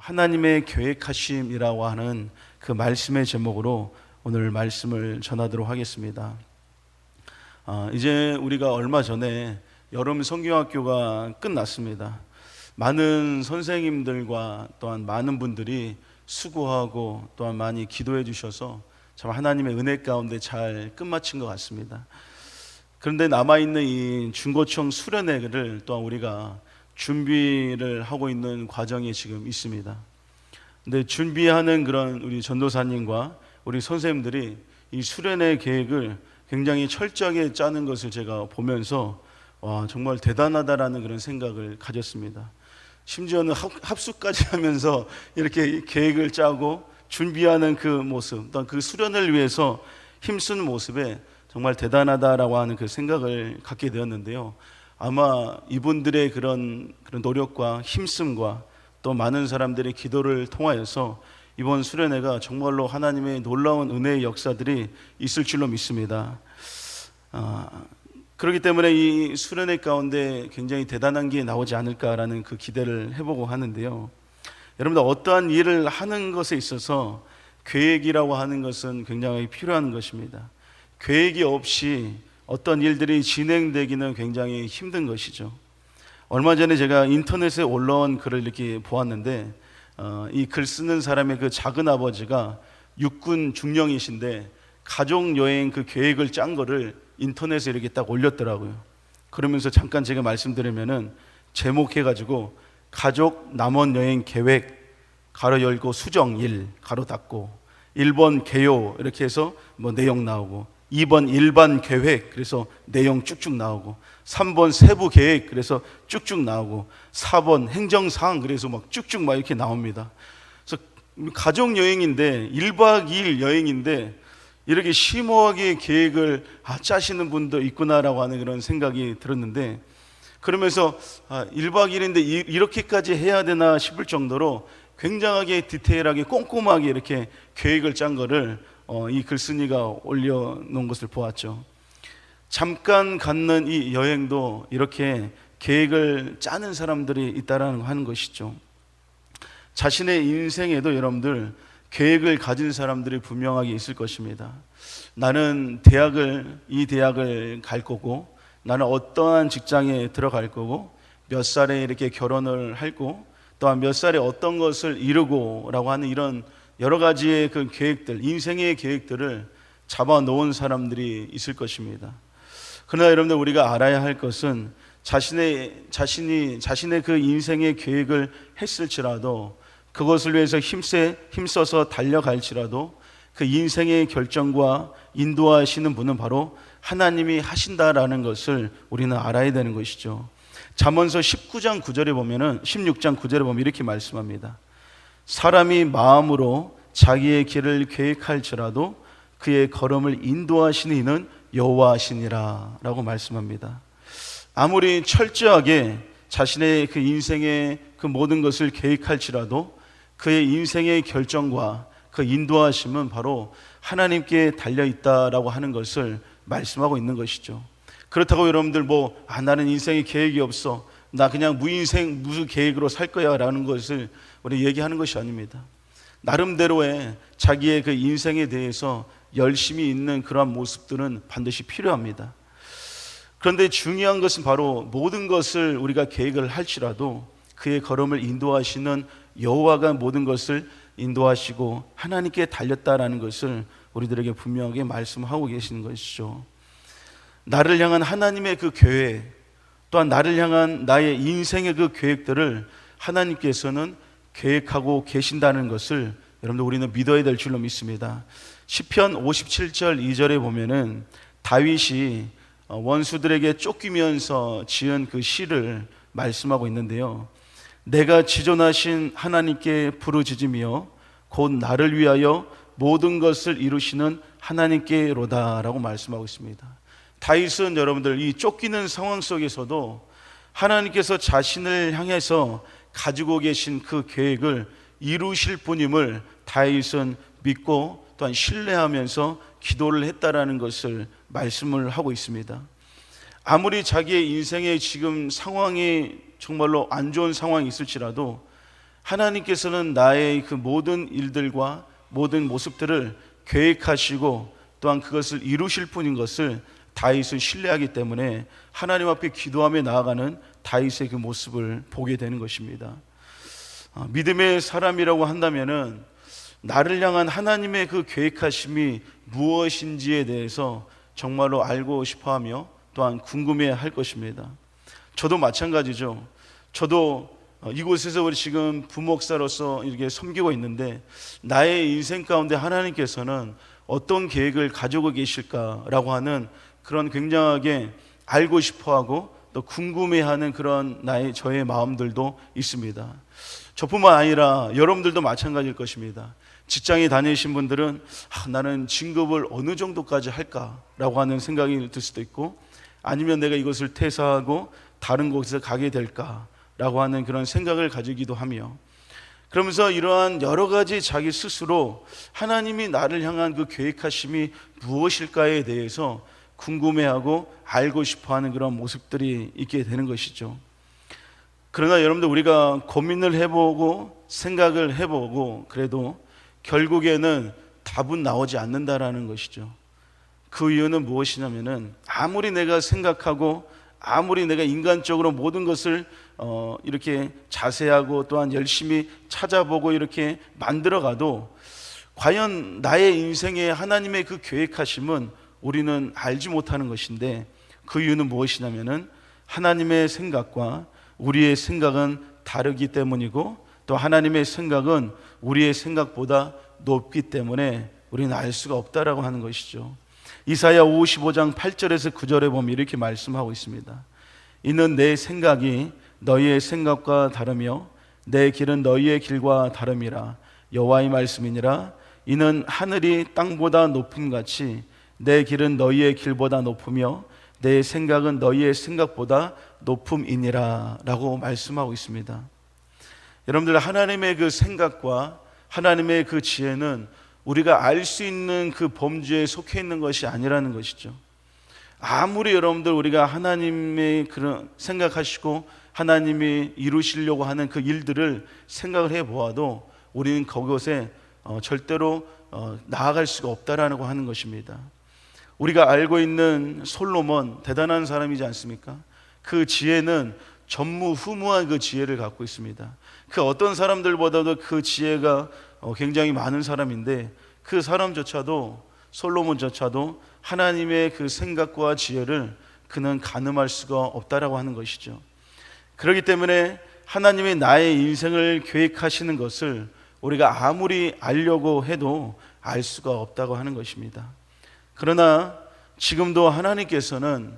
하나님의 계획하심이라고 하는 그 말씀의 제목으로 오늘 말씀을 전하도록 하겠습니다. 이제 우리가 얼마 전에 여름 성경학교가 끝났습니다. 많은 선생님들과 또한 많은 분들이 수고하고 또한 많이 기도해 주셔서 참 하나님의 은혜 가운데 잘 끝마친 것 같습니다. 그런데 남아있는 이 중고청 수련회를 또한 우리가 준비를 하고 있는 과정이 지금 있습니다. 근데 준비하는 그런 우리 전도사님과 우리 선생님들이 이 수련회 계획을 굉장히 철저하게 짜는 것을 제가 보면서 정말 대단하다라는 그런 생각을 가졌습니다. 심지어는 합숙까지 하면서 이렇게 계획을 짜고 준비하는 그 모습, 또한 그 수련을 위해서 힘쓰는 모습에 정말 대단하다라고 하는 그 생각을 갖게 되었는데요. 아마 이분들의 그런 노력과 힘씀과 또 많은 사람들의 기도를 통하여서 이번 수련회가 정말로 하나님의 놀라운 은혜의 역사들이 있을 줄로 믿습니다. 그렇기 때문에 이 수련회 가운데 굉장히 대단한 게 나오지 않을까라는 그 기대를 해보고 하는데요. 여러분들 어떠한 일을 하는 것에 있어서 계획이라고 하는 것은 굉장히 필요한 것입니다. 계획이 없이 어떤 일들이 진행되기는 굉장히 힘든 것이죠. 얼마 전에 제가 인터넷에 올라온 글을 이렇게 보았는데 이 글 쓰는 사람의 그 작은 아버지가 육군 중령이신데 가족 여행 그 계획을 짠 거를 인터넷에 이렇게 딱 올렸더라고요. 그러면서 잠깐 제가 말씀드리면은 제목해가지고 가족 남원 여행 계획 가로 열고 수정 1 가로 닫고 1번 개요 이렇게 해서 뭐 내용 나오고 2번 일반 계획 그래서 내용 쭉쭉 나오고 3번 세부 계획 그래서 쭉쭉 나오고 4번 행정사항 그래서 막 쭉쭉 막 이렇게 나옵니다. 그래서 가족 여행인데 1박 2일 여행인데 이렇게 심오하게 계획을 짜시는 분도 있구나라고 하는 그런 생각이 들었는데 그러면서 1박 2일인데 이렇게까지 해야 되나 싶을 정도로 굉장하게 디테일하게 꼼꼼하게 이렇게 계획을 짠 거를 이 글쓴이가 올려놓은 것을 보았죠. 잠깐 갖는 이 여행도 이렇게 계획을 짜는 사람들이 있다라는 거 하는 것이죠. 자신의 인생에도 여러분들 계획을 가진 사람들이 분명하게 있을 것입니다. 나는 이 대학을 갈 거고 나는 어떠한 직장에 들어갈 거고 몇 살에 이렇게 결혼을 할고 또한 몇 살에 어떤 것을 이루고 라고 하는 이런 여러 가지의 그 계획들, 인생의 계획들을 잡아놓은 사람들이 있을 것입니다. 그러나 여러분들 우리가 알아야 할 것은 자신의 그 인생의 계획을 했을지라도 그것을 위해서 힘써서 달려갈지라도 그 인생의 결정과 인도하시는 분은 바로 하나님이 하신다라는 것을 우리는 알아야 되는 것이죠. 잠언서 16장 9절에 보면 이렇게 말씀합니다. 사람이 마음으로 자기의 길을 계획할지라도 그의 걸음을 인도하시는 이는 여호와시니라 라고 말씀합니다. 아무리 철저하게 자신의 그 인생의 그 모든 것을 계획할지라도 그의 인생의 결정과 그 인도하심은 바로 하나님께 달려있다라고 하는 것을 말씀하고 있는 것이죠. 그렇다고 여러분들 나는 인생에 계획이 없어 나 그냥 무슨 계획으로 살 거야 라는 것을 우리 얘기하는 것이 아닙니다. 나름대로의 자기의 그 인생에 대해서 열심히 있는 그러한 모습들은 반드시 필요합니다. 그런데 중요한 것은 바로 모든 것을 우리가 계획을 할지라도 그의 걸음을 인도하시는 여호와가 모든 것을 인도하시고 하나님께 달렸다라는 것을 우리들에게 분명하게 말씀하고 계시는 것이죠. 나를 향한 하나님의 그 계획 또한 나를 향한 나의 인생의 그 계획들을 하나님께서는 계획하고 계신다는 것을 여러분들 우리는 믿어야 될 줄로 믿습니다. 시편 57절 2절에 보면은 다윗이 원수들에게 쫓기면서 지은 그 시를 말씀하고 있는데요. 내가 지존하신 하나님께 부르짖으며 곧 나를 위하여 모든 것을 이루시는 하나님께로다 라고 말씀하고 있습니다. 다윗은 여러분들 이 쫓기는 상황 속에서도 하나님께서 자신을 향해서 가지고 계신 그 계획을 이루실 분임을 다윗은 믿고 또한 신뢰하면서 기도를 했다라는 것을 말씀을 하고 있습니다. 아무리 자기의 인생의 지금 상황이 정말로 안 좋은 상황이 있을지라도 하나님께서는 나의 그 모든 일들과 모든 모습들을 계획하시고 또한 그것을 이루실 분인 것을 다윗은 신뢰하기 때문에 하나님 앞에 기도하며 나아가는 다윗의 그 모습을 보게 되는 것입니다. 믿음의 사람이라고 한다면은 나를 향한 하나님의 그 계획하심이 무엇인지에 대해서 정말로 알고 싶어하며 또한 궁금해할 것입니다. 저도 마찬가지죠. 저도 이곳에서 우리 지금 부목사로서 이렇게 섬기고 있는데 나의 인생 가운데 하나님께서는 어떤 계획을 가지고 계실까라고 하는 그런 굉장하게 알고 싶어하고 또 궁금해하는 그런 저의 마음들도 있습니다. 저뿐만 아니라 여러분들도 마찬가지일 것입니다. 직장에 다니신 분들은 나는 진급을 어느 정도까지 할까라고 하는 생각이 들 수도 있고, 아니면 내가 이것을 퇴사하고 다른 곳에 가게 될까라고 하는 그런 생각을 가지기도 하며, 그러면서 이러한 여러 가지 자기 스스로 하나님이 나를 향한 그 계획하심이 무엇일까에 대해서 궁금해하고 알고 싶어하는 그런 모습들이 있게 되는 것이죠. 그러나 여러분들, 우리가 고민을 해보고 생각을 해보고 그래도 결국에는 답은 나오지 않는다라는 것이죠. 그 이유는 무엇이냐면은 아무리 내가 생각하고 아무리 내가 인간적으로 모든 것을 이렇게 자세하고 또한 열심히 찾아보고 이렇게 만들어가도 과연 나의 인생에 하나님의 그 계획하심은 우리는 알지 못하는 것인데, 그 이유는 무엇이냐면은 하나님의 생각과 우리의 생각은 다르기 때문이고, 또 하나님의 생각은 우리의 생각보다 높기 때문에 우리는 알 수가 없다라고 하는 것이죠. 이사야 55장 8절에서 9절에 보면 이렇게 말씀하고 있습니다. 이는 내 생각이 너희의 생각과 다르며 내 길은 너희의 길과 다름이라. 여호와의 말씀이니라. 이는 하늘이 땅보다 높음같이 내 길은 너희의 길보다 높으며 내 생각은 너희의 생각보다 높음이니라 라고 말씀하고 있습니다. 여러분들, 하나님의 그 생각과 하나님의 그 지혜는 우리가 알 수 있는 그 범주에 속해 있는 것이 아니라는 것이죠. 아무리 여러분들 우리가 하나님의 그런 생각하시고 하나님이 이루시려고 하는 그 일들을 생각을 해보아도 우리는 그곳에 절대로 나아갈 수가 없다라고 하는 것입니다. 우리가 알고 있는 솔로몬, 대단한 사람이지 않습니까? 그 지혜는 전무후무한 그 지혜를 갖고 있습니다. 그 어떤 사람들보다도 그 지혜가 굉장히 많은 사람인데, 그 사람조차도, 솔로몬조차도 하나님의 그 생각과 지혜를 그는 가늠할 수가 없다라고 하는 것이죠. 그렇기 때문에 하나님의 나의 인생을 계획하시는 것을 우리가 아무리 알려고 해도 알 수가 없다고 하는 것입니다. 그러나 지금도 하나님께서는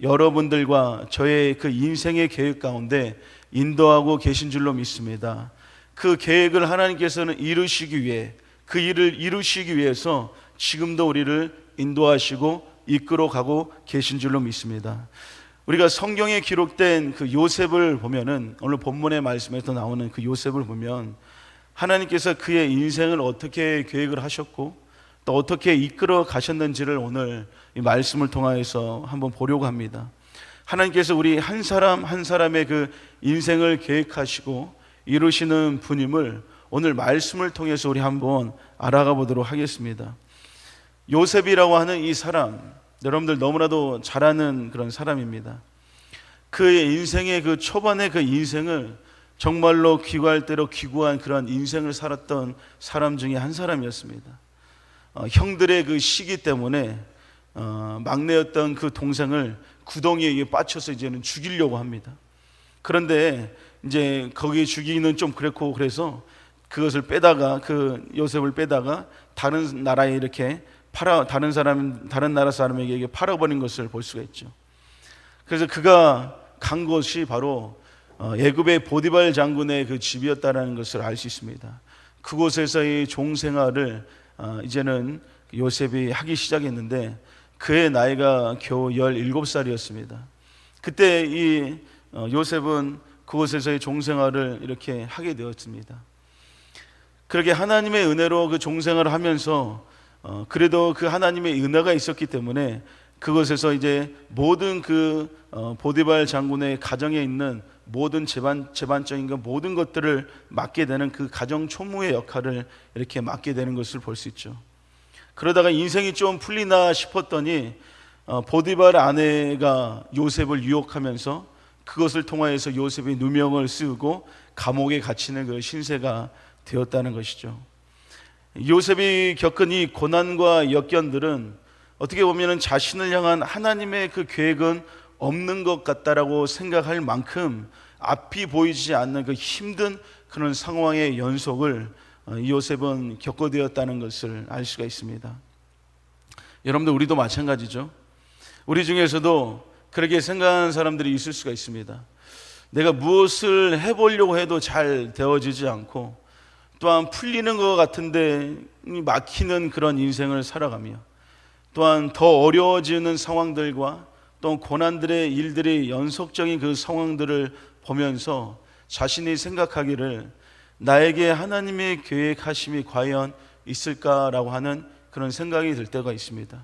여러분들과 저의 그 인생의 계획 가운데 인도하고 계신 줄로 믿습니다. 그 계획을 하나님께서는 이루시기 위해, 그 일을 이루시기 위해서 지금도 우리를 인도하시고 이끌어가고 계신 줄로 믿습니다. 우리가 성경에 기록된 그 요셉을 보면은, 오늘 본문의 말씀에서 나오는 그 요셉을 보면 하나님께서 그의 인생을 어떻게 계획을 하셨고 또 어떻게 이끌어 가셨는지를 오늘 이 말씀을 통하여서 한번 보려고 합니다. 하나님께서 우리 한 사람 한 사람의 그 인생을 계획하시고 이루시는 분임을 오늘 말씀을 통해서 우리 한번 알아가 보도록 하겠습니다. 요셉이라고 하는 이 사람, 여러분들 너무나도 잘 아는 그런 사람입니다. 그의 인생의 그 초반의 그 인생을 정말로 귀구할 대로 귀구한 그런 인생을 살았던 사람 중에 한 사람이었습니다. 형들의 그 시기 때문에 막내였던 그 동생을 구덩이에 빠쳐서 이제는 죽이려고 합니다. 그런데 이제 거기 죽이기는 좀 그랬고, 그래서 그것을 빼다가, 그 요셉을 빼다가 다른 나라에 이렇게 다른 나라 사람에게 팔아버린 것을 볼 수가 있죠. 그래서 그가 간 곳이 바로 애굽의 보디발 장군의 그 집이었다라는 것을 알 수 있습니다. 그곳에서의 종생활을 이제는 요셉이 하기 시작했는데, 그의 나이가 겨우 17살이었습니다. 그때 이 요셉은 그곳에서의 종생활을 이렇게 하게 되었습니다. 그렇게 하나님의 은혜로 그 종생활을 하면서 그래도 그 하나님의 은혜가 있었기 때문에 그곳에서 이제 모든 보디발 장군의 가정에 있는 모든 재반적인 모든 것들을 맡게 되는 그 가정 총무의 역할을 이렇게 맡게 되는 것을 볼 수 있죠. 그러다가 인생이 좀 풀리나 싶었더니 보디발 아내가 요셉을 유혹하면서 그것을 통하여서 요셉이 누명을 쓰고 감옥에 갇히는 그 신세가 되었다는 것이죠. 요셉이 겪은 이 고난과 역견들은 어떻게 보면 자신을 향한 하나님의 그 계획은 없는 것 같다라고 생각할 만큼 앞이 보이지 않는 그 힘든 그런 상황의 연속을 요셉은 겪어되었다는 것을 알 수가 있습니다. 여러분들, 우리도 마찬가지죠. 우리 중에서도 그렇게 생각하는 사람들이 있을 수가 있습니다. 내가 무엇을 해보려고 해도 잘 되어지지 않고 또한 풀리는 것 같은데 막히는 그런 인생을 살아가며 또한 더 어려워지는 상황들과 또 고난들의 일들이 연속적인 그 상황들을 보면서 자신이 생각하기를 나에게 하나님의 계획하심이 과연 있을까라고 하는 그런 생각이 들 때가 있습니다.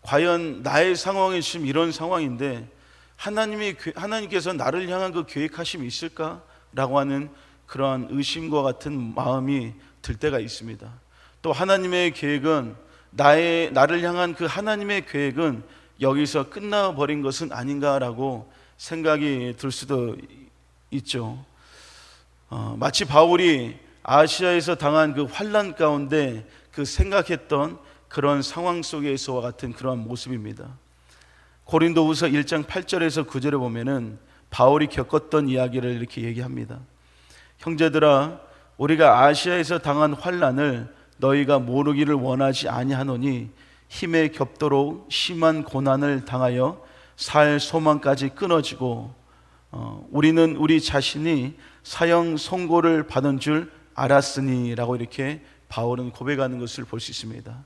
과연 나의 상황이 지금 이런 상황인데 하나님께서 나를 향한 그 계획하심이 있을까라고 하는 그러한 의심과 같은 마음이 들 때가 있습니다. 또 하나님의 계획은 나를 향한 그 하나님의 계획은 여기서 끝나버린 것은 아닌가라고 생각이 들 수도 있죠. 마치 바울이 아시아에서 당한 그 환난 가운데 그 생각했던 그런 상황 속에서와 같은 그런 모습입니다. 고린도후서 1장 8절에서 9절에 보면은 바울이 겪었던 이야기를 이렇게 얘기합니다. 형제들아, 우리가 아시아에서 당한 환난을 너희가 모르기를 원하지 아니하노니 힘에 겹도록 심한 고난을 당하여 살 소망까지 끊어지고 우리는 우리 자신이 사형 선고를 받은 줄 알았으니 라고 이렇게 바울은 고백하는 것을 볼 수 있습니다.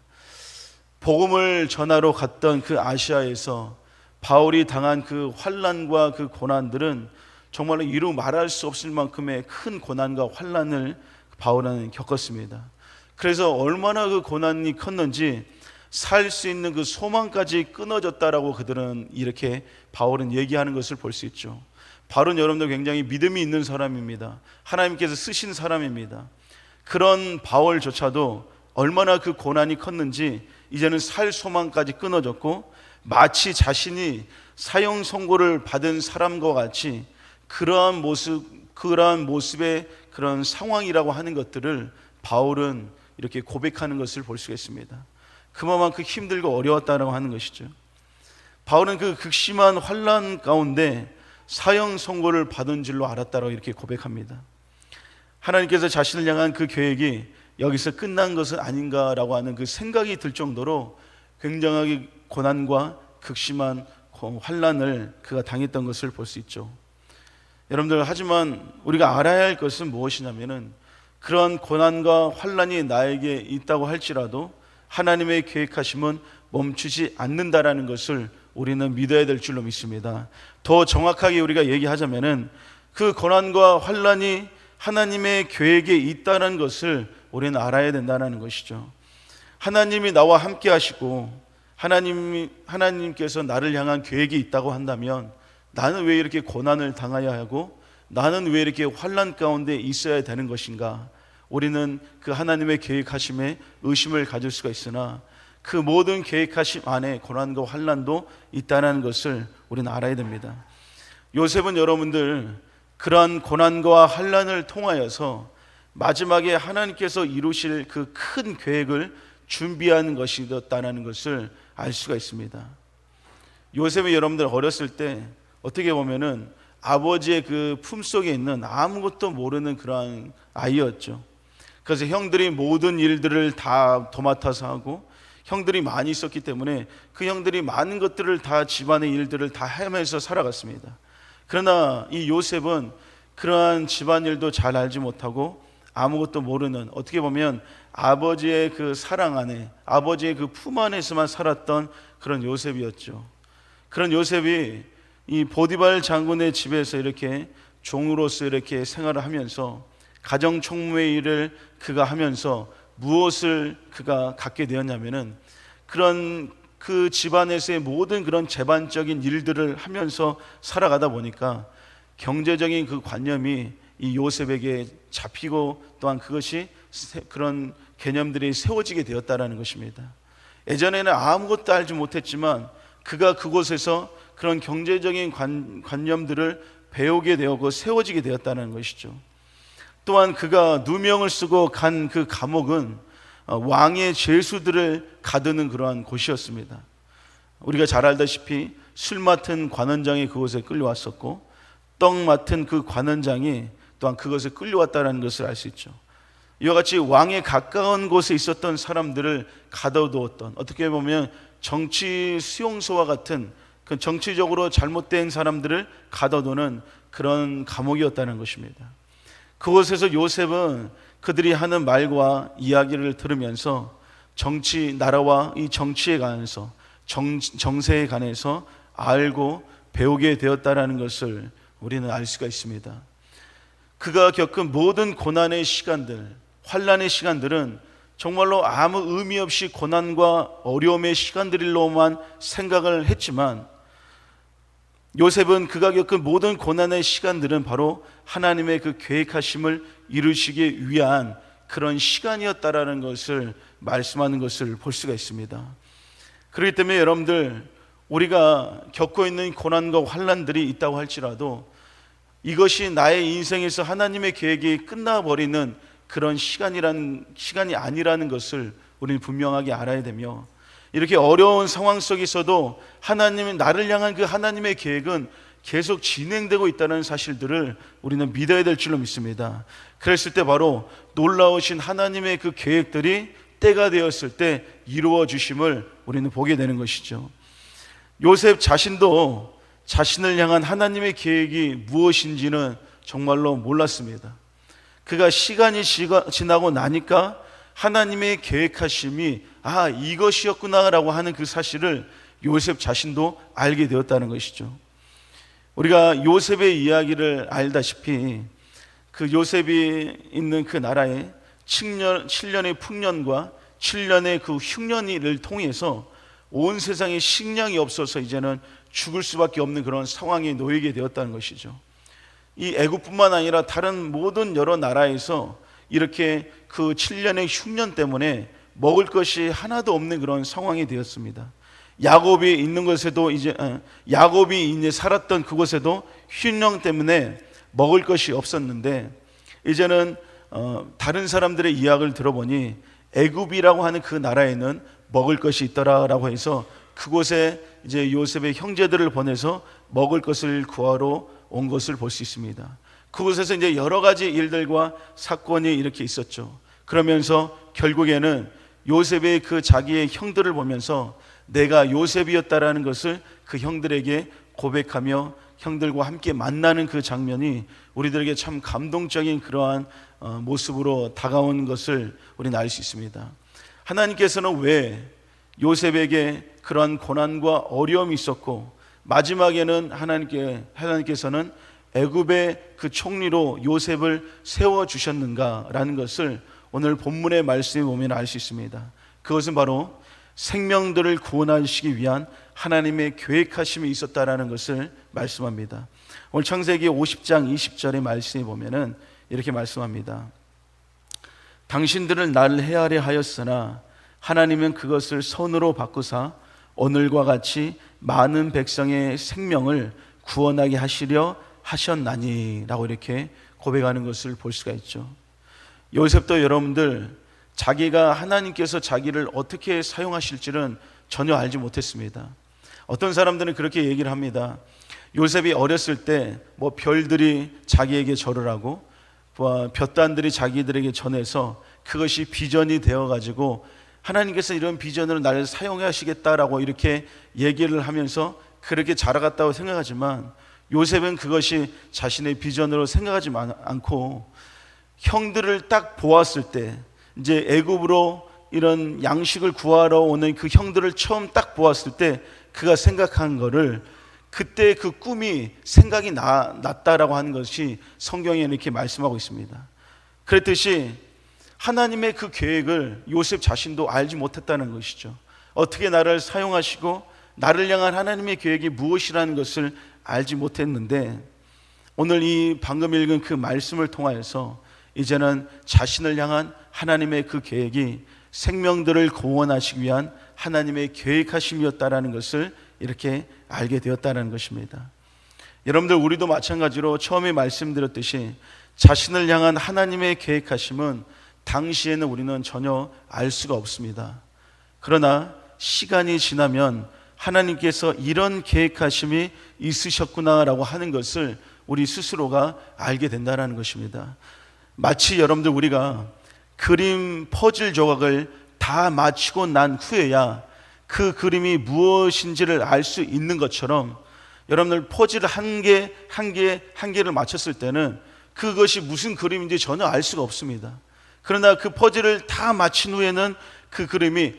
복음을 전하러 갔던 그 아시아에서 바울이 당한 그 환난과 그 고난들은 정말로 이루 말할 수 없을 만큼의 큰 고난과 환난을 바울은 겪었습니다. 그래서 얼마나 그 고난이 컸는지 살 수 있는 그 소망까지 끊어졌다라고 그들은 이렇게 바울은 얘기하는 것을 볼 수 있죠. 바울은 여러분들 굉장히 믿음이 있는 사람입니다. 하나님께서 쓰신 사람입니다. 그런 바울조차도 얼마나 그 고난이 컸는지 이제는 살 소망까지 끊어졌고 마치 자신이 사형 선고를 받은 사람과 같이 그러한 모습의 그런 상황이라고 하는 것들을 바울은 이렇게 고백하는 것을 볼 수가 있습니다. 그만큼 힘들고 어려웠다라고 하는 것이죠. 바울은 그 극심한 환난 가운데 사형 선고를 받은 줄로 알았다라고 이렇게 고백합니다. 하나님께서 자신을 향한 그 계획이 여기서 끝난 것은 아닌가라고 하는 그 생각이 들 정도로 굉장하게 고난과 극심한 환난을 그가 당했던 것을 볼 수 있죠. 여러분들, 하지만 우리가 알아야 할 것은 무엇이냐면은 그런 고난과 환난이 나에게 있다고 할지라도 하나님의 계획하심은 멈추지 않는다라는 것을 우리는 믿어야 될 줄로 믿습니다. 더 정확하게 우리가 얘기하자면은 그 고난과 환난이 하나님의 계획에 있다는 것을 우리는 알아야 된다는 것이죠. 하나님이 나와 함께 하시고 하나님께서 나를 향한 계획이 있다고 한다면 나는 왜 이렇게 고난을 당해야 하고 나는 왜 이렇게 환난 가운데 있어야 되는 것인가? 우리는 그 하나님의 계획하심에 의심을 가질 수가 있으나 그 모든 계획하심 안에 고난과 환난도 있다는 것을 우리는 알아야 됩니다. 요셉은 여러분들 그러한 고난과 환난을 통하여서 마지막에 하나님께서 이루실 그 큰 계획을 준비하는 것이었다는 것을 알 수가 있습니다. 요셉이 여러분들 어렸을 때 어떻게 보면은 아버지의 그 품속에 있는 아무것도 모르는 그러한 아이였죠. 그래서 형들이 모든 일들을 다 도맡아서 하고 형들이 많이 있었기 때문에 그 형들이 많은 것들을 다 집안의 일들을 다 하면서 살아갔습니다. 그러나 이 요셉은 그러한 집안일도 잘 알지 못하고 아무것도 모르는, 어떻게 보면 아버지의 그 사랑 안에, 아버지의 그 품 안에서만 살았던 그런 요셉이었죠. 그런 요셉이 이 보디발 장군의 집에서 이렇게 종으로서 이렇게 생활을 하면서 가정 총무의 일을 그가 하면서 무엇을 그가 갖게 되었냐면은 그런 그 집안에서의 모든 그런 재반적인 일들을 하면서 살아가다 보니까 경제적인 그 관념이 이 요셉에게 잡히고 또한 그것이 그런 개념들이 세워지게 되었다라는 것입니다. 예전에는 아무것도 알지 못했지만 그가 그곳에서 그런 경제적인 관념들을 배우게 되었고 세워지게 되었다는 것이죠. 또한 그가 누명을 쓰고 간 그 감옥은 왕의 죄수들을 가두는 그러한 곳이었습니다. 우리가 잘 알다시피 술 맡은 관원장이 그곳에 끌려왔었고 떡 맡은 그 관원장이 또한 그것에 끌려왔다는 것을 알 수 있죠. 이와 같이 왕에 가까운 곳에 있었던 사람들을 가둬두었던, 어떻게 보면 정치 수용소와 같은 그 정치적으로 잘못된 사람들을 가둬두는 그런 감옥이었다는 것입니다. 그곳에서 요셉은 그들이 하는 말과 이야기를 들으면서 나라와 이 정치에 관해서 정세에 관해서 알고 배우게 되었다는 것을 우리는 알 수가 있습니다. 그가 겪은 모든 고난의 시간들, 환난의 시간들은 정말로 아무 의미 없이 고난과 어려움의 시간들로만 생각을 했지만, 요셉은 그가 겪은 모든 고난의 시간들은 바로 하나님의 그 계획하심을 이루시기 위한 그런 시간이었다라는 것을 말씀하는 것을 볼 수가 있습니다. 그렇기 때문에 여러분들, 우리가 겪고 있는 고난과 환난들이 있다고 할지라도 이것이 나의 인생에서 하나님의 계획이 끝나버리는 그런 시간이 아니라는 것을 우리는 분명하게 알아야 되며, 이렇게 어려운 상황 속에서도 하나님은 나를 향한 그 하나님의 계획은 계속 진행되고 있다는 사실들을 우리는 믿어야 될 줄로 믿습니다. 그랬을 때 바로 놀라우신 하나님의 그 계획들이 때가 되었을 때 이루어 주심을 우리는 보게 되는 것이죠. 요셉 자신도 자신을 향한 하나님의 계획이 무엇인지는 정말로 몰랐습니다. 그가 시간이 지나고 나니까 하나님의 계획하심이 이것이었구나라고 하는 그 사실을 요셉 자신도 알게 되었다는 것이죠. 우리가 요셉의 이야기를 알다시피 그 요셉이 있는 그 나라에 7년의 풍년과 7년의 그 흉년을 통해서 온 세상에 식량이 없어서 이제는 죽을 수밖에 없는 그런 상황에 놓이게 되었다는 것이죠. 이 애국뿐만 아니라 다른 모든 여러 나라에서 이렇게 그 7년의 흉년 때문에 먹을 것이 하나도 없는 그런 상황이 되었습니다. 야곱이 있는 곳에도 야곱이 이제 살았던 그곳에도 흉년 때문에 먹을 것이 없었는데, 이제는 다른 사람들의 이야기를 들어보니 애굽이라고 하는 그 나라에는 먹을 것이 있더라라고 해서 그곳에 이제 요셉의 형제들을 보내서 먹을 것을 구하러 온 것을 볼 수 있습니다. 그곳에서 이제 여러 가지 일들과 사건이 이렇게 있었죠. 그러면서 결국에는 요셉의 그 자기의 형들을 보면서 내가 요셉이었다라는 것을 그 형들에게 고백하며 형들과 함께 만나는 그 장면이 우리들에게 참 감동적인 그러한 모습으로 다가온 것을 우리는 알 수 있습니다. 하나님께서는 왜 요셉에게 그러한 고난과 어려움이 있었고 마지막에는 하나님께서는 애굽의 그 총리로 요셉을 세워주셨는가라는 것을 오늘 본문의 말씀에 보면 알 수 있습니다. 그것은 바로 생명들을 구원하시기 위한 하나님의 계획하심이 있었다라는 것을 말씀합니다. 오늘 창세기 50장 20절의 말씀에 보면은 이렇게 말씀합니다. 당신들은 나를 헤아려 하였으나 하나님은 그것을 선으로 바꾸사 오늘과 같이 많은 백성의 생명을 구원하게 하시려 하셨나니 라고 이렇게 고백하는 것을 볼 수가 있죠. 요셉도 여러분들 자기가 하나님께서 자기를 어떻게 사용하실지는 전혀 알지 못했습니다. 어떤 사람들은 그렇게 얘기를 합니다. 요셉이 어렸을 때 별들이 자기에게 절을 하고 볕단들이 자기들에게 전해서 그것이 비전이 되어가지고 하나님께서 이런 비전으로 나를 사용하시겠다라고 이렇게 얘기를 하면서 그렇게 자라갔다고 생각하지만, 요셉은 그것이 자신의 비전으로 생각하지 않고 형들을 딱 보았을 때, 이제 애굽으로 이런 양식을 구하러 오는 그 형들을 처음 딱 보았을 때 그가 생각한 거를, 그때 그 꿈이 생각이 났다라고 하는 것이 성경에 이렇게 말씀하고 있습니다. 그랬듯이 하나님의 그 계획을 요셉 자신도 알지 못했다는 것이죠. 어떻게 나를 사용하시고 나를 향한 하나님의 계획이 무엇이라는 것을 알지 못했는데, 오늘 이 방금 읽은 그 말씀을 통하여서 이제는 자신을 향한 하나님의 그 계획이 생명들을 구원하시기 위한 하나님의 계획하심이었다라는 것을 이렇게 알게 되었다는 것입니다. 여러분들, 우리도 마찬가지로 처음에 말씀드렸듯이 자신을 향한 하나님의 계획하심은 당시에는 우리는 전혀 알 수가 없습니다. 그러나 시간이 지나면 하나님께서 이런 계획하심이 있으셨구나라고 하는 것을 우리 스스로가 알게 된다는 것입니다. 마치 여러분들, 우리가 그림 퍼즐 조각을 다 마치고 난 후에야 그 그림이 무엇인지를 알 수 있는 것처럼, 여러분들 퍼즐 한 개를 맞췄을 때는 그것이 무슨 그림인지 전혀 알 수가 없습니다. 그러나 그 퍼즐을 다 마친 후에는 그 그림이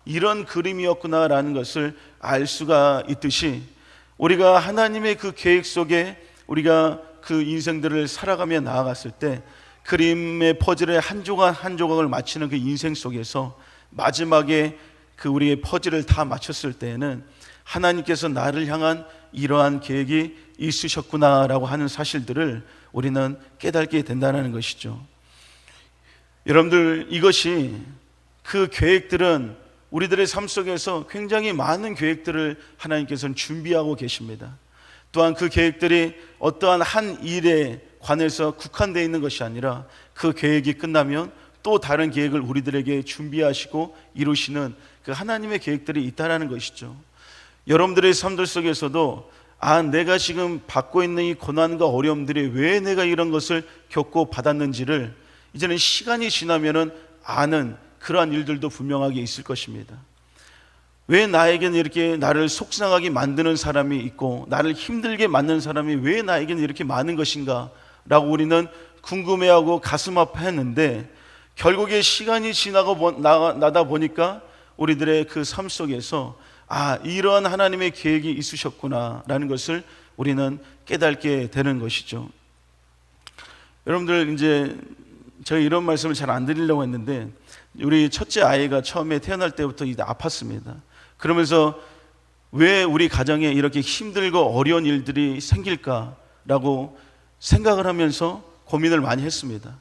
이런 그림이었구나라는 것을 알 수가 있듯이, 우리가 하나님의 그 계획 속에 우리가 그 인생들을 살아가며 나아갔을 때 그림의 퍼즐의 한 조각 한 조각을 맞추는 그 인생 속에서 마지막에 그 우리의 퍼즐을 다 맞췄을 때에는 하나님께서 나를 향한 이러한 계획이 있으셨구나라고 하는 사실들을 우리는 깨닫게 된다는 것이죠. 여러분들, 이것이, 그 계획들은 우리들의 삶 속에서 굉장히 많은 계획들을 하나님께서는 준비하고 계십니다. 또한 그 계획들이 어떠한 한 일에 관해서 국한되어 있는 것이 아니라 그 계획이 끝나면 또 다른 계획을 우리들에게 준비하시고 이루시는 그 하나님의 계획들이 있다는 것이죠. 여러분들의 삶들 속에서도 내가 지금 받고 있는 이 고난과 어려움들이 왜 내가 이런 것을 겪고 받았는지를 이제는 시간이 지나면은 아는 그러한 일들도 분명하게 있을 것입니다. 왜 나에게는 이렇게 나를 속상하게 만드는 사람이 있고 나를 힘들게 만드는 사람이 왜 나에게는 이렇게 많은 것인가 라고 우리는 궁금해하고 가슴 아파했는데, 결국에 시간이 지나고 나다 보니까 우리들의 그 삶 속에서 이러한 하나님의 계획이 있으셨구나 라는 것을 우리는 깨닫게 되는 것이죠. 여러분들, 이제 제가 이런 말씀을 잘 안 드리려고 했는데, 우리 첫째 아이가 처음에 태어날 때부터 이제 아팠습니다. 그러면서 왜 우리 가정에 이렇게 힘들고 어려운 일들이 생길까라고 생각을 하면서 고민을 많이 했습니다.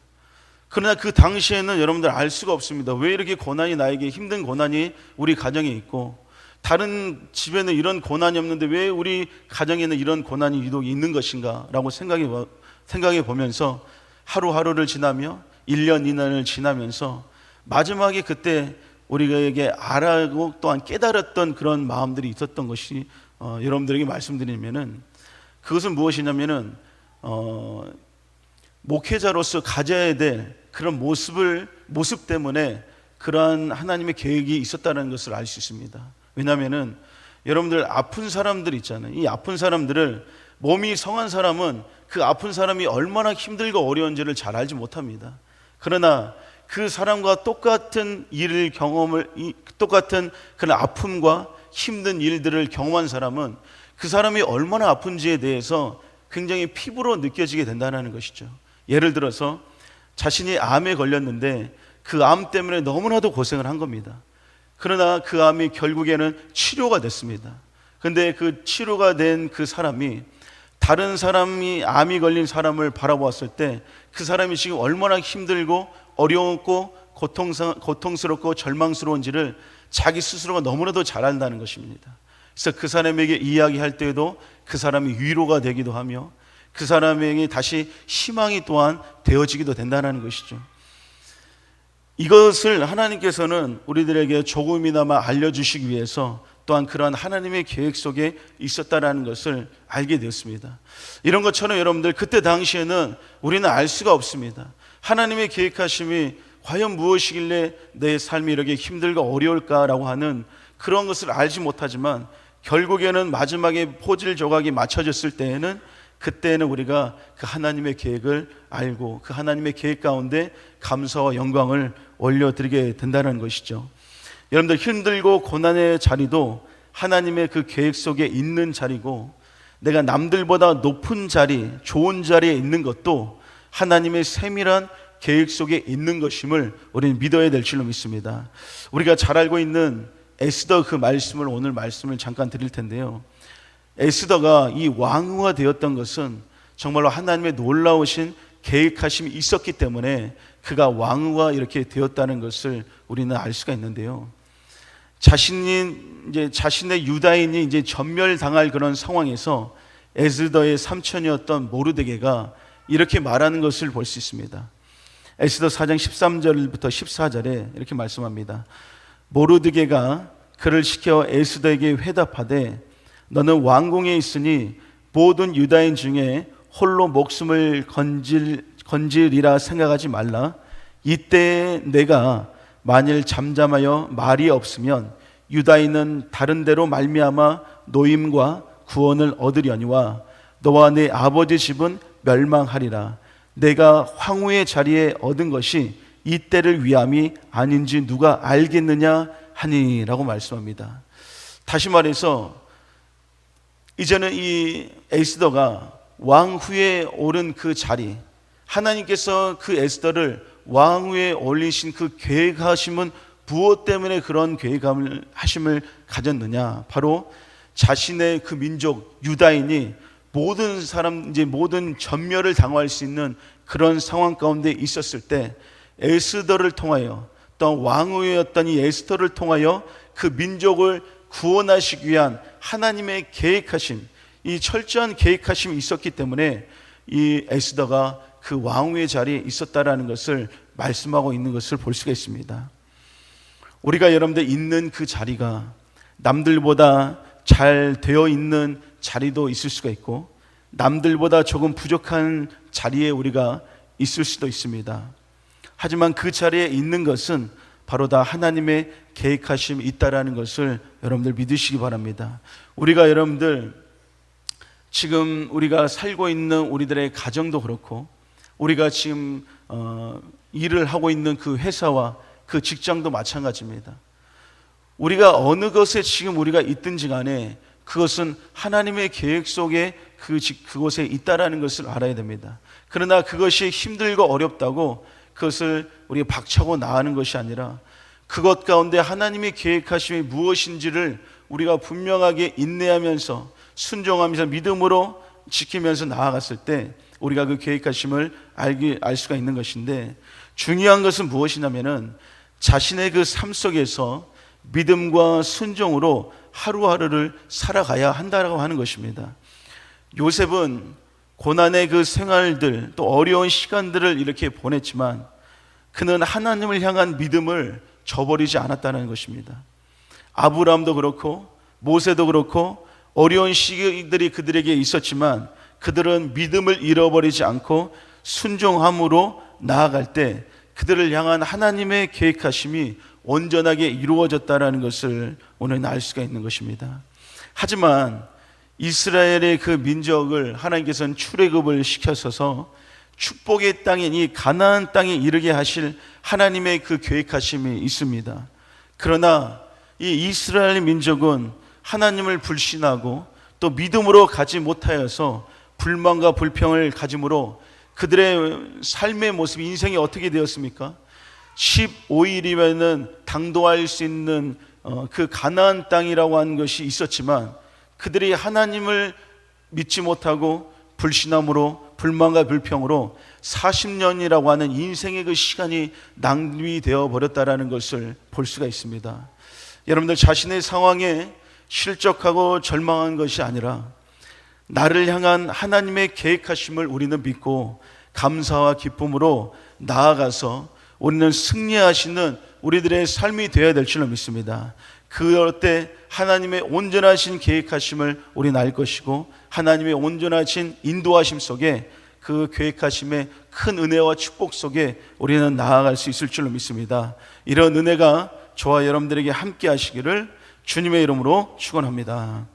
그러나 그 당시에는 여러분들 알 수가 없습니다. 왜 이렇게 고난이, 나에게 힘든 고난이 우리 가정에 있고, 다른 집에는 이런 고난이 없는데 왜 우리 가정에는 이런 고난이 유독 있는 것인가 라고 생각해 보면서 하루하루를 지나며 1년, 2년을 지나면서 마지막에 그때 우리에게 알아고 또한 깨달았던 그런 마음들이 있었던 것이 여러분들에게 말씀드리면은, 그것은 무엇이냐면은 목회자로서 가져야 될 그런 모습 때문에 그러한 하나님의 계획이 있었다는 것을 알 수 있습니다. 왜냐하면은 여러분들, 아픈 사람들 있잖아요. 이 아픈 사람들을, 몸이 성한 사람은 그 아픈 사람이 얼마나 힘들고 어려운지를 잘 알지 못합니다. 그러나 그 사람과 똑같은 똑같은 그런 아픔과 힘든 일들을 경험한 사람은 그 사람이 얼마나 아픈지에 대해서 굉장히 피부로 느껴지게 된다는 것이죠. 예를 들어서 자신이 암에 걸렸는데 그 암 때문에 너무나도 고생을 한 겁니다. 그러나 그 암이 결국에는 치료가 됐습니다. 그런데 그 치료가 된 그 사람이 다른 사람이 암이 걸린 사람을 바라보았을 때 그 사람이 지금 얼마나 힘들고 어려웠고 고통스럽고 절망스러운지를 자기 스스로가 너무나도 잘 안다는 것입니다. 그래서 그 사람에게 이야기할 때에도 그 사람이 위로가 되기도 하며 그 사람에게 다시 희망이 또한 되어지기도 된다는 것이죠. 이것을 하나님께서는 우리들에게 조금이나마 알려주시기 위해서 또한 그러한 하나님의 계획 속에 있었다라는 것을 알게 되었습니다. 이런 것처럼 여러분들, 그때 당시에는 우리는 알 수가 없습니다. 하나님의 계획하심이 과연 무엇이길래 내 삶이 이렇게 힘들고 어려울까라고 하는 그런 것을 알지 못하지만, 결국에는 마지막에 퍼즐 조각이 맞춰졌을 때에는, 그때는 우리가 그 하나님의 계획을 알고 그 하나님의 계획 가운데 감사와 영광을 올려드리게 된다는 것이죠. 여러분들, 힘들고 고난의 자리도 하나님의 그 계획 속에 있는 자리고, 내가 남들보다 높은 자리, 좋은 자리에 있는 것도 하나님의 세밀한 계획 속에 있는 것임을 우리는 믿어야 될 줄로 믿습니다. 우리가 잘 알고 있는 에스더 그 말씀을 오늘 말씀을 잠깐 드릴 텐데요. 에스더가 이 왕후가 되었던 것은 정말로 하나님의 놀라우신 계획하심이 있었기 때문에 그가 왕후가 이렇게 되었다는 것을 우리는 알 수가 있는데요. 자신의 유다인이 이제 전멸당할 그런 상황에서 에스더의 삼촌이었던 모르드게가 이렇게 말하는 것을 볼 수 있습니다. 에스더 4장 13절부터 14절에 이렇게 말씀합니다. 모르드게가 그를 시켜 에스더에게 회답하되 너는 왕궁에 있으니 모든 유다인 중에 홀로 목숨을 건지리라 생각하지 말라. 이때 내가 만일 잠잠하여 말이 없으면 유다인은 다른 데로 말미암아 노임과 구원을 얻으려니와 너와 내 아버지 집은 멸망하리라. 내가 황후의 자리에 얻은 것이 이때를 위함이 아닌지 누가 알겠느냐 하니라고 말씀합니다. 다시 말해서 이제는 이 에스더가 왕후에 오른 그 자리, 하나님께서 그 에스더를 왕후에 올리신 그 계획하심은 무엇 때문에 그런 계획하심을 가졌느냐? 바로 자신의 그 민족 유다인이 모든 전멸을 당할 수 있는 그런 상황 가운데 있었을 때 에스더를 통하여, 또 왕후였던 이 에스더를 통하여 그 민족을 구원하시기 위한 하나님의 계획하심, 이 철저한 계획하심이 있었기 때문에 이 에스더가 그 왕후의 자리에 있었다라는 것을 말씀하고 있는 것을 볼 수가 있습니다. 우리가 여러분들 있는 그 자리가 남들보다 잘 되어 있는 자리도 있을 수가 있고 남들보다 조금 부족한 자리에 우리가 있을 수도 있습니다. 하지만 그 자리에 있는 것은 바로 다 하나님의 계획하심이 있다라는 것을 여러분들 믿으시기 바랍니다. 우리가 여러분들 지금 우리가 살고 있는 우리들의 가정도 그렇고 우리가 지금 일을 하고 있는 그 회사와 그 직장도 마찬가지입니다. 우리가 어느 것에 지금 우리가 있든지 간에 그것은 하나님의 계획 속에 그곳에 있다라는 것을 알아야 됩니다. 그러나 그것이 힘들고 어렵다고 그것을 우리가 박차고 나가는 것이 아니라 그것 가운데 하나님의 계획하심이 무엇인지를 우리가 분명하게 인내하면서 순종하면서 믿음으로 지키면서 나아갔을 때 우리가 그 계획하심을 알 수가 있는 것인데, 중요한 것은 무엇이냐면은 자신의 그 삶 속에서 믿음과 순종으로 하루하루를 살아가야 한다라고 하는 것입니다. 요셉은 고난의 그 생활들 또 어려운 시간들을 이렇게 보냈지만 그는 하나님을 향한 믿음을 저버리지 않았다는 것입니다. 아브라함도 그렇고 모세도 그렇고 어려운 시기들이 그들에게 있었지만 그들은 믿음을 잃어버리지 않고 순종함으로 나아갈 때 그들을 향한 하나님의 계획하심이 온전하게 이루어졌다는 것을 오늘 알 수가 있는 것입니다. 하지만 이스라엘의 그 민족을 하나님께서는 출애굽을 시켜서서 축복의 땅인 이 가나안 땅에 이르게 하실 하나님의 그 계획하심이 있습니다. 그러나 이 이스라엘 민족은 하나님을 불신하고 또 믿음으로 가지 못하여서 불만과 불평을 가짐으로 그들의 삶의 모습, 인생이 어떻게 되었습니까? 15일이면은 당도할 수 있는 그 가나안 땅이라고 하는 것이 있었지만 그들이 하나님을 믿지 못하고 불신함으로 불만과 불평으로 40년이라고 하는 인생의 그 시간이 낭비되어 버렸다라는 것을 볼 수가 있습니다. 여러분들 자신의 상황에 실족하고 절망한 것이 아니라 나를 향한 하나님의 계획하심을 우리는 믿고 감사와 기쁨으로 나아가서 우리는 승리하시는 우리들의 삶이 되어야 될 줄로 믿습니다. 그럴 때 하나님의 온전하신 계획하심을 우리는 알 것이고 하나님의 온전하신 인도하심 속에 그 계획하심의 큰 은혜와 축복 속에 우리는 나아갈 수 있을 줄로 믿습니다. 이런 은혜가 저와 여러분들에게 함께 하시기를 주님의 이름으로 축원합니다.